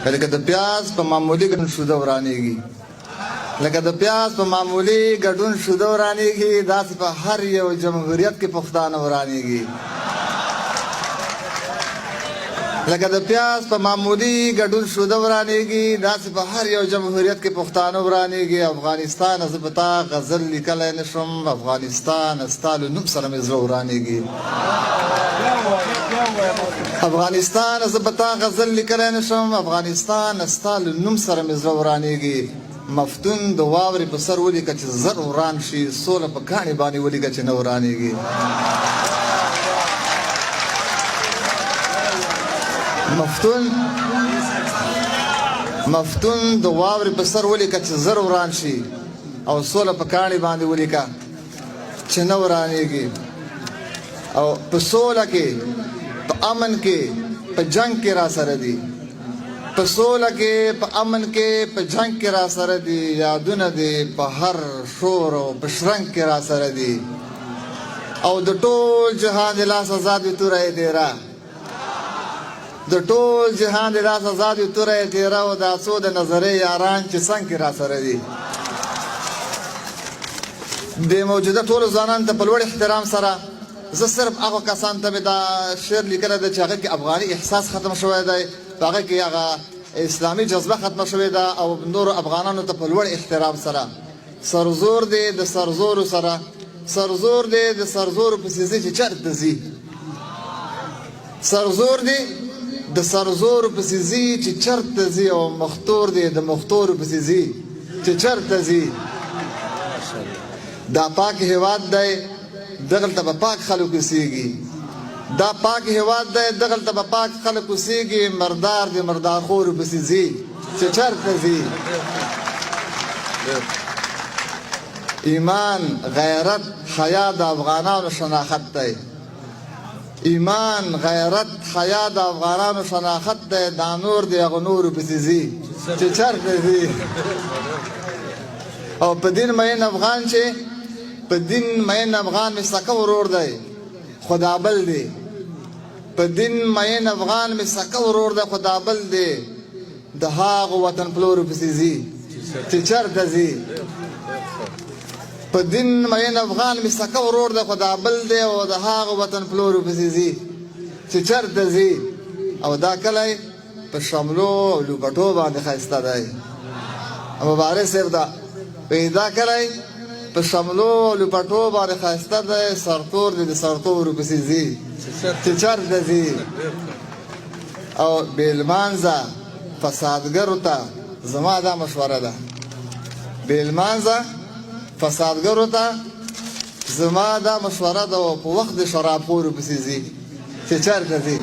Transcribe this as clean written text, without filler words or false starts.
لکه د پیاز په معمولي ګډون شوده ورانېږي، لکه د پیاز په معمولي ګډون شوده ورانېږي، داسې په هر یو جمهوریت کې پښتانه ورانېږي. لکه د پیاز په معمولي ګډون شوده ورانېږي، داسې په هر یو جمهوریت کې پښتانه ورانېږي. افغانستان زه په تا غزل لیکلی نه شم، افغانستان ستا له نوم سره مې زړه ورانېږي. افغانستان زه په تا غزل لیکلی نه شم، افغانستان ستا له نوم سره مې زړه ورانېږي. مفتون د واورې په سر ولیکه چې زر وران شي، سوله په کاڼي باندې ولیکه چې نه ورانېږي. مفتون د واورې په سر ولیکه چې زر وران شي، او سوله په کاڼي باندې ولیکه چې نه ورانېږي. او په سوله کې، په امن کې، په جنگ کې را سره دي، په سوله کې، په امن کې، په جنگ کې را سره دي. یادونه دي په هر شور او په شرنګ کې را سره دي. او د ټول جهان د لاس آزاد وي توره یې تیره، د ټول جهان د لاس آزاد وي توره یې تیره. او دا څو د نظرې یاران چې څنګ کې را سره دي. د موجوده ټولو ځوانانو ته په لوړ احترام سره زه صرف هغه کسانو ته مې دا شعر لیکلی دی چې هغه کې افغاني احساس ختم شوی دی، په هغه کې هغه اسلامي جذبه ختمه شوې ده. او نورو افغانانو ته په لوړ احترام سره سرزور دی د سرزورو سره، سرزور دی د سرزورو پسې ځي چې چېرته ځي، سرزور دی د سرزورو پسې ځي چې چېرته ځي. او مختور دی د مختورو پسې ځي چې چېرته ځي. دا پاک هېواد دی، دغلته به پاک خلک اوسېږي. دا پاک هېواد دی، دغلته به پاک خلک اوسېږي. مردار د مردارخورو پسې ځي چې چېرته ځي. ایمان، غیرت، حیا د افغانانو شناخت دی. ایمان، غیرت، حیا د افغانانو شناخت دی. دا نور د هغو نورو پسې ځي چې چېرته ځي. او په دین مین افغان چې په دین مین افغان مې سکه ورور دی، خدا بل دی. په دین مین افغان مې سکه ورور دی، خدا بل دی. د هغو وطن پلورو پسې ځي چې چېرته ځي. په دین مین افغان مې سکه ورور دی، خدا بل دی. او د هغو وطن پلورو پسې ځي چې چېرته ځي. او دا کلی په شملو او لوبټو باندې ښایسته دی. مبارک صاحب دا کلی په شملو او لوبټو باندې ښایسته دی. سرتور دی د سرتورو پسې ځي چې چېرته ځي. او بې لمانځه فسادګرو ته زما دا مشوره ده، بې لمانځه فسادګرو ته زما دا مشوره ده. او په وخت د شرابخورو پسې ځي چې چېرته ځي.